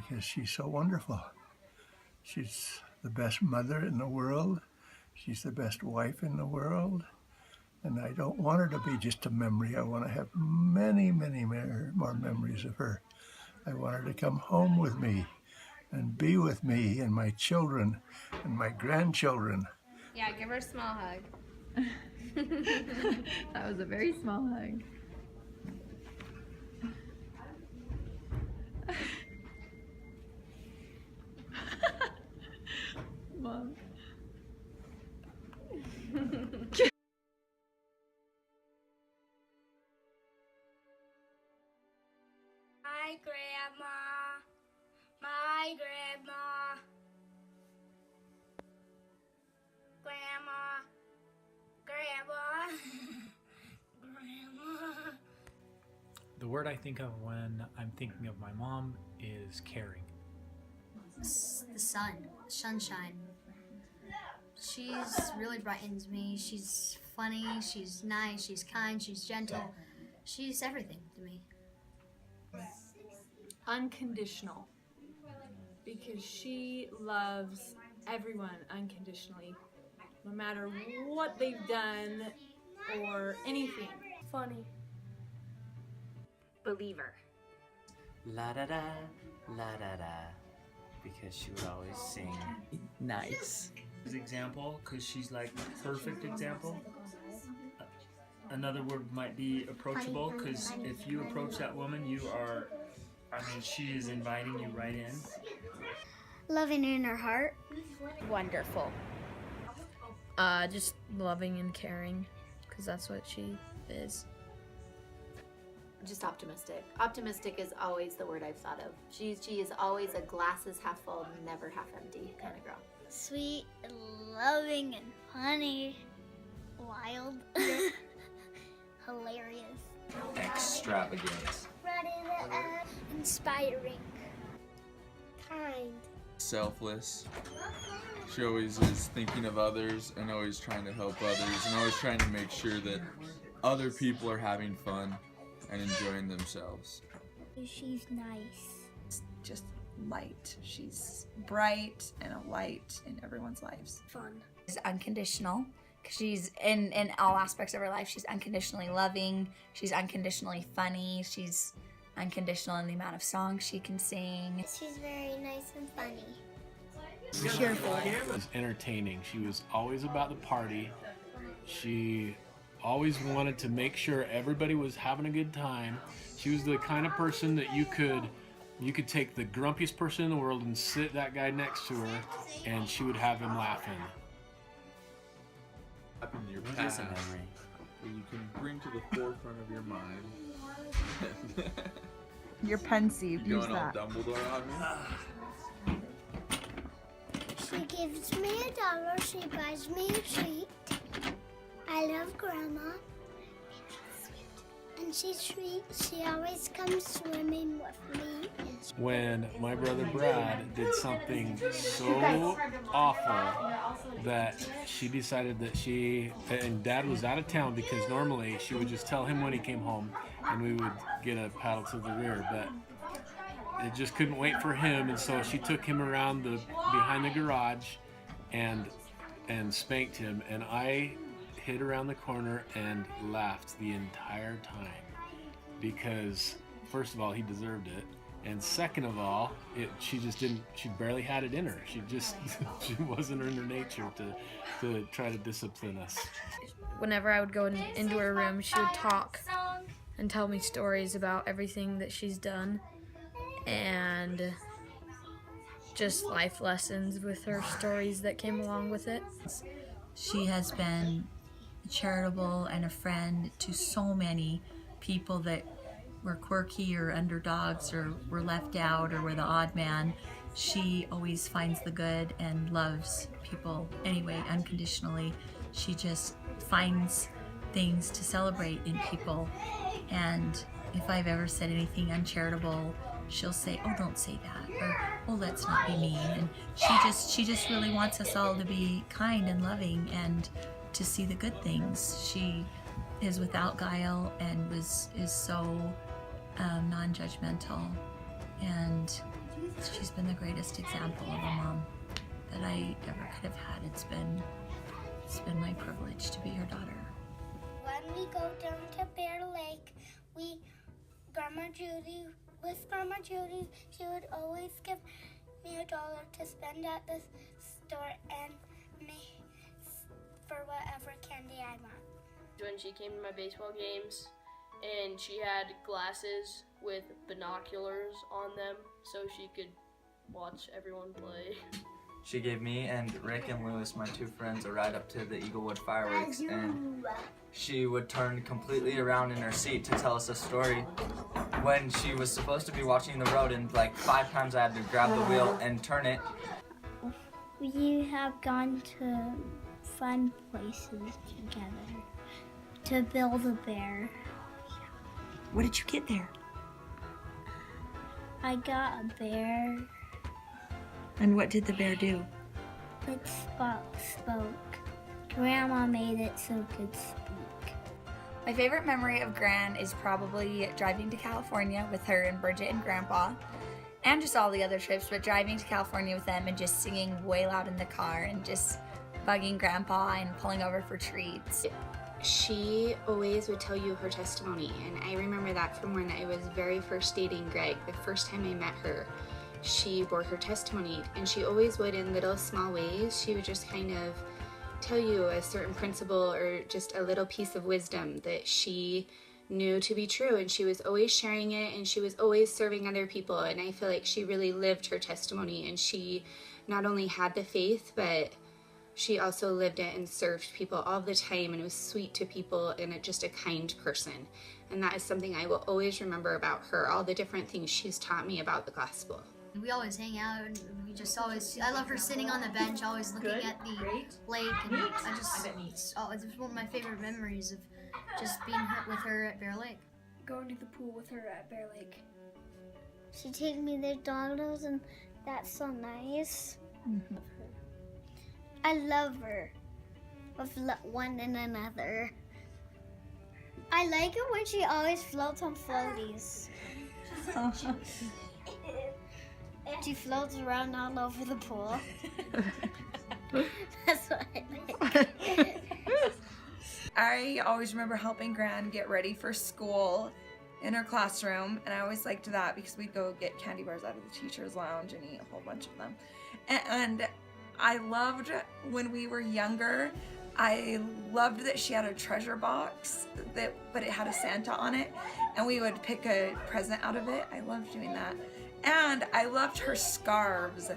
because she's so wonderful. She's the best mother in the world. She's the best wife in the world. And I don't want her to be just a memory. I want to have many, many more memories of her. I want her to come home with me and be with me and my children and my grandchildren. Yeah, give her a small hug. That was a very small hug. Mom. My grandma, my grandma, grandma, grandma, grandma. The word I think of when I'm thinking of my mom is caring. The sun, sunshine. She's really brightens me. She's funny, she's nice, she's kind, she's gentle. She's everything to me. Unconditional, because she loves everyone unconditionally, no matter what they've done or anything. Funny. Believer. La da da, la da da, because she would always sing. Nice. Example, because she's like perfect example. Another word might be approachable, because if you approach that woman, you are, I mean, she is inviting you right in. Loving in her heart. Wonderful. Just loving and caring, because that's what she is. Just optimistic. Optimistic is always the word I've thought of. She is always a glasses half full, never half empty kind of girl. Sweet, and loving, and funny. Wild. Hilarious. Extravagant. Inspiring. Kind. Selfless. She always is thinking of others and always trying to help others and always trying to make sure that other people are having fun and enjoying themselves. She's nice. Just light. She's bright and a light in everyone's lives. Fun. She's unconditional. She's in all aspects of her life. She's unconditionally loving. She's unconditionally funny. She's unconditional in the amount of songs she can sing. She's very nice and funny. Cheerful. She was entertaining. She was always about the party. She always wanted to make sure everybody was having a good time. She was the kind of person that you could take the grumpiest person in the world and sit that guy next to her, and she would have him laughing. Happen in your Maybe past it's a memory. that you can bring to the forefront of your mind. You're pensive, You use going all that. Dumbledore on me? She gives me $1. She buys me a treat. I love Grandma. And she's sweet. She always comes swimming with me. When my brother Brad did something so awful that she decided that and Dad was out of town, because normally she would just tell him when he came home and we would get a paddle to the rear, but it just couldn't wait for him, and so she took him around behind the garage and spanked him, and I hid around the corner and laughed the entire time, because first of all, he deserved it, and second of all, she barely had it in her. She wasn't in her nature to try to discipline us. Whenever I would go into her room, she would talk and tell me stories about everything that she's done, and just life lessons with her stories that came along with it. She has been charitable and a friend to so many people that were quirky or underdogs or were left out or were the odd man. She always finds the good and loves people anyway, unconditionally. She just finds things to celebrate in people, and if I've ever said anything uncharitable, she'll say, "Oh, don't say that," or "Oh, let's not be mean." And she just really wants us all to be kind and loving and to see the good things. She is without guile and is so non-judgmental, and She's been the greatest example of a mom that I ever could have had. It's been my privilege to be her daughter. When we go down to Bear Lake, Grandma Judy, she would always give me $1 to spend at the store and me for whatever candy I want. When she came to my baseball games, and she had glasses with binoculars on them so she could watch everyone play. She gave me and Rick and Lewis, my two friends, a ride up to the Eaglewood fireworks, and she would turn completely around in her seat to tell us a story when she was supposed to be watching the road, and like 5 times I had to grab the wheel and turn it. We have gone to fun places together to build a bear. What did you get there? I got a bear. And what did the bear do? It spoke. Grandma made it so it could speak. My favorite memory of Gran is probably driving to California with her and Bridget and Grandpa, and just all the other trips, but driving to California with them and just singing way loud in the car and just bugging Grandpa and pulling over for treats. She always would tell you her testimony, and I remember that from when I was very first dating Greg. The first time I met her, she bore her testimony, and she always would, in little small ways, she would just kind of tell you a certain principle or just a little piece of wisdom that she knew to be true, and she was always sharing it, and she was always serving other people. And I feel like she really lived her testimony, and she not only had the faith, but she also lived it and served people all the time, and was sweet to people and just a kind person. And that is something I will always remember about her, all the different things she's taught me about the gospel. We always hang out, and we just always, I love her sitting on the bench, always looking at the lake, and it's one of my favorite memories of just being with her at Bear Lake. Going to the pool with her at Bear Lake. She takes me to McDonald's, and that's so nice. Mm-hmm. I love her with one and another. I like it when she always floats on floaties. She floats around all over the pool. That's what I like. I always remember helping Gran get ready for school in her classroom, and I always liked that because we'd go get candy bars out of the teacher's lounge and eat a whole bunch of them. And I loved when we were younger, I loved that she had a treasure box, but it had a Santa on it, and we would pick a present out of it. I loved doing that. And I loved her scarves.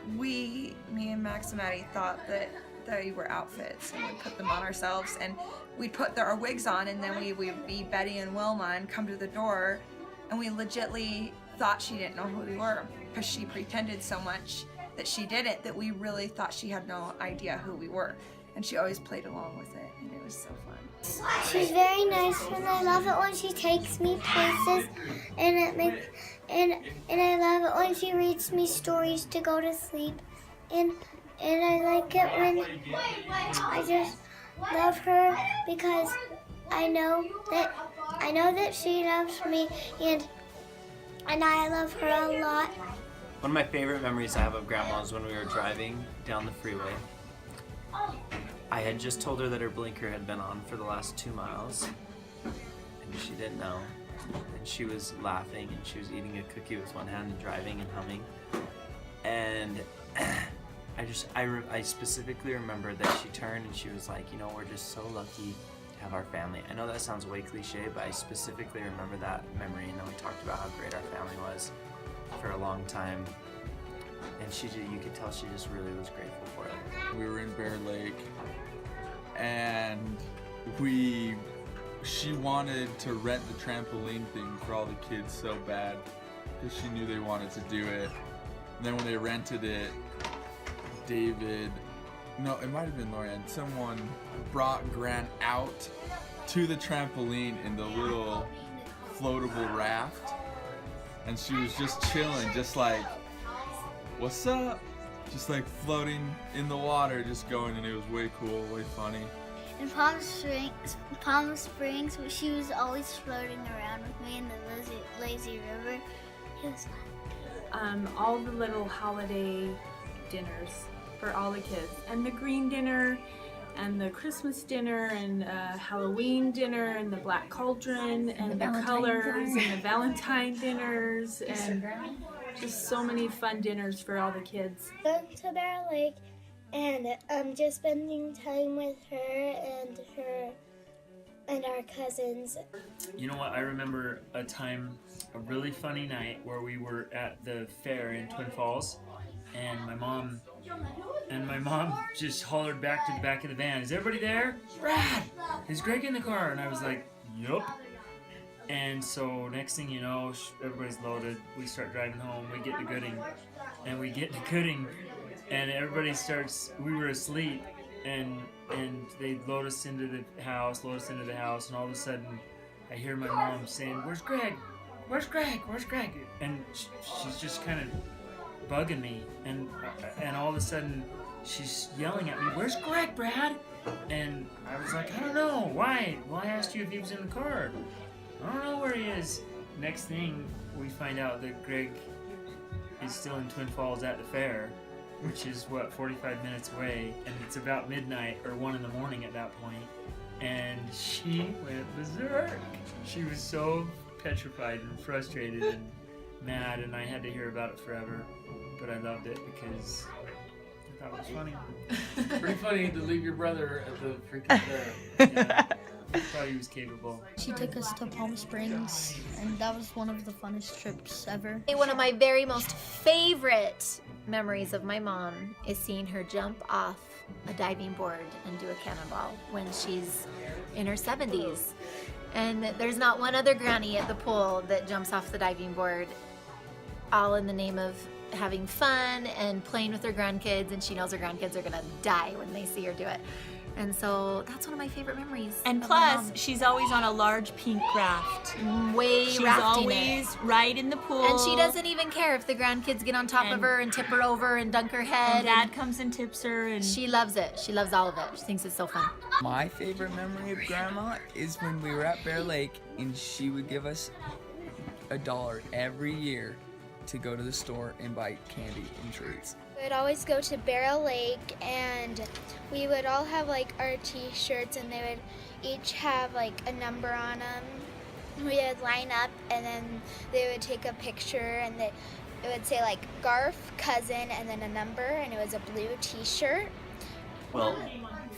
Me and Max and Maddie thought that they were outfits, and we'd put them on ourselves, and we'd put our wigs on, and then we would be Betty and Wilma and come to the door, and we legitly thought she didn't know who we were because she pretended so much that she didn't, that we really thought she had no idea who we were. And she always played along with it, and it was so fun. She's very nice, and I love it when she takes me places, and I love it when she reads me stories to go to sleep, and I like it when I just love her because I know that she loves me, and I love her a lot. One of my favorite memories I have of Grandma is when we were driving down the freeway. I had just told her that her blinker had been on for the last 2 miles, and she didn't know. And she was laughing, and she was eating a cookie with one hand and driving and humming. And I specifically remember that she turned and she was like, you know, we're just so lucky to have our family. I know that sounds way cliche, but I specifically remember that memory, and then we talked about how great our family was for a long time. And you could tell she just really was grateful for it. We were in Bear Lake, and she wanted to rent the trampoline thing for all the kids so bad because she knew they wanted to do it. And then when they rented it, it might have been Lorianne, someone brought Gran out to the trampoline in the little floatable raft, and she was just chilling, just like, what's up? Just like floating in the water, just going, and it was way cool, way funny. In Palm Springs, she was always floating around with me in the lazy river. It was fun. all the little holiday dinners for all the kids, and the green dinner, and the Christmas dinner, and Halloween dinner, and the black cauldron, and the colors, and the Valentine dinners, and just so many fun dinners for all the kids. Going to Bear Lake and just spending time with her and our cousins. You know what? I remember a really funny night where we were at the fair in Twin Falls, and my mom just hollered back to the back of the van, "Is everybody there? Brad, is Greg in the car?" And I was like, "Yup." And so next thing you know, everybody's loaded. We start driving home. We get to Gooding, and everybody starts. We were asleep, and they load us into the house, and all of a sudden, I hear my mom saying, "Where's Greg? Where's Greg? Where's Greg?" And she's just kind of bugging me, and all of a sudden, she's yelling at me, "Where's Greg, Brad?" And I was like, "I don't know. Why? Well, I asked you if he was in the car. I don't know where he is." Next thing, we find out that Greg is still in Twin Falls at the fair, which is, 45 minutes away, and it's about midnight or 1 in the morning at that point, and she went berserk. She was so petrified and frustrated and mad, and I had to hear about it forever, but I loved it because I thought it was funny. Pretty funny to leave your brother at the freaking fair. Yeah. I thought he was capable. She took us to Palm Springs, and that was one of the funnest trips ever. One of my very most favorite memories of my mom is seeing her jump off a diving board and do a cannonball when she's in her 70s. And there's not one other granny at the pool that jumps off the diving board, all in the name of having fun and playing with her grandkids, and she knows her grandkids are gonna die when they see her do it. And so that's one of my favorite memories. And plus, she's always on a large pink raft. She's always right in the pool. And she doesn't even care if the grandkids get on top of her and tip her over and dunk her head. And Dad comes and tips her. And she loves it. She loves all of it. She thinks it's so fun. My favorite memory of Grandma is when we were at Bear Lake and she would give us $1 every year to go to the store and buy candy and treats. We would always go to Barrel Lake, and we would all have like our t-shirts, and they would each have like a number on them. We would line up, and then they would take a picture, and it would say like Garf, cousin, and then a number, and it was a blue t-shirt. Well,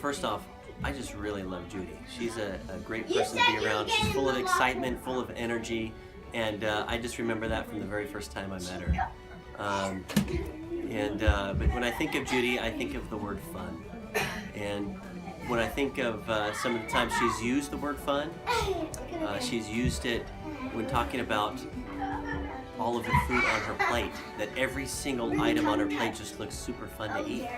first off, I just really love Judy. She's a great person to be around. She's full of excitement, full of energy, and I just remember that from the very first time I met her. But when I think of Judy, I think of the word fun. And when I think of some of the times she's used the word fun, she's used it when talking about all of the food on her plate, that every single item on her plate just looks super fun to eat.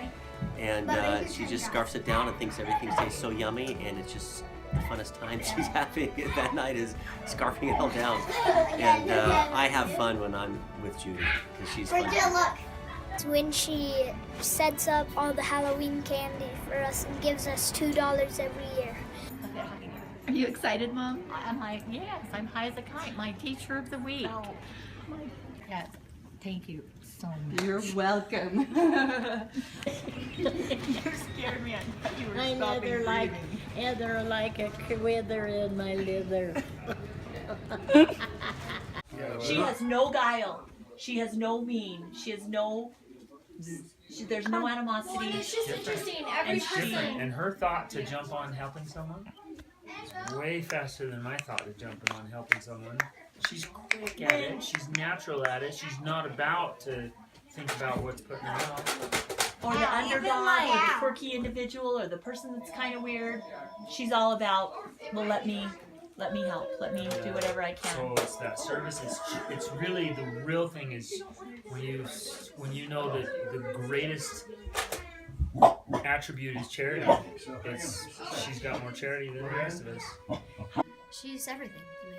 And she just scarfs it down and thinks everything tastes so yummy, and it's just the funnest time she's having that night is scarfing it all down. And I have fun when I'm with Judy, because she's fun. It's when she sets up all the Halloween candy for us and gives us $2 every year. Are you excited, Mom? I'm like, yes, I'm high as a kite. My teacher of the week. Oh, yes, thank you so much. You're welcome. You scared me. I thought you were stopping breathing. They're like a wither in my liver. She has no guile. She has no mean. She has no. There's no animosity. Well, it's just interesting. And different. And her thought to jump on helping someone is way faster than my thought of jumping on helping someone. She's quick at it. She's natural at it. She's not about to think about what's putting her out. Or the underdog, or the quirky individual, or the person that's kind of weird. She's all about, well, let me help. Let me do whatever I can. So it's that service. It's really the real thing is when you know that the greatest attribute is charity. She's got more charity than the rest of us. She's everything to me.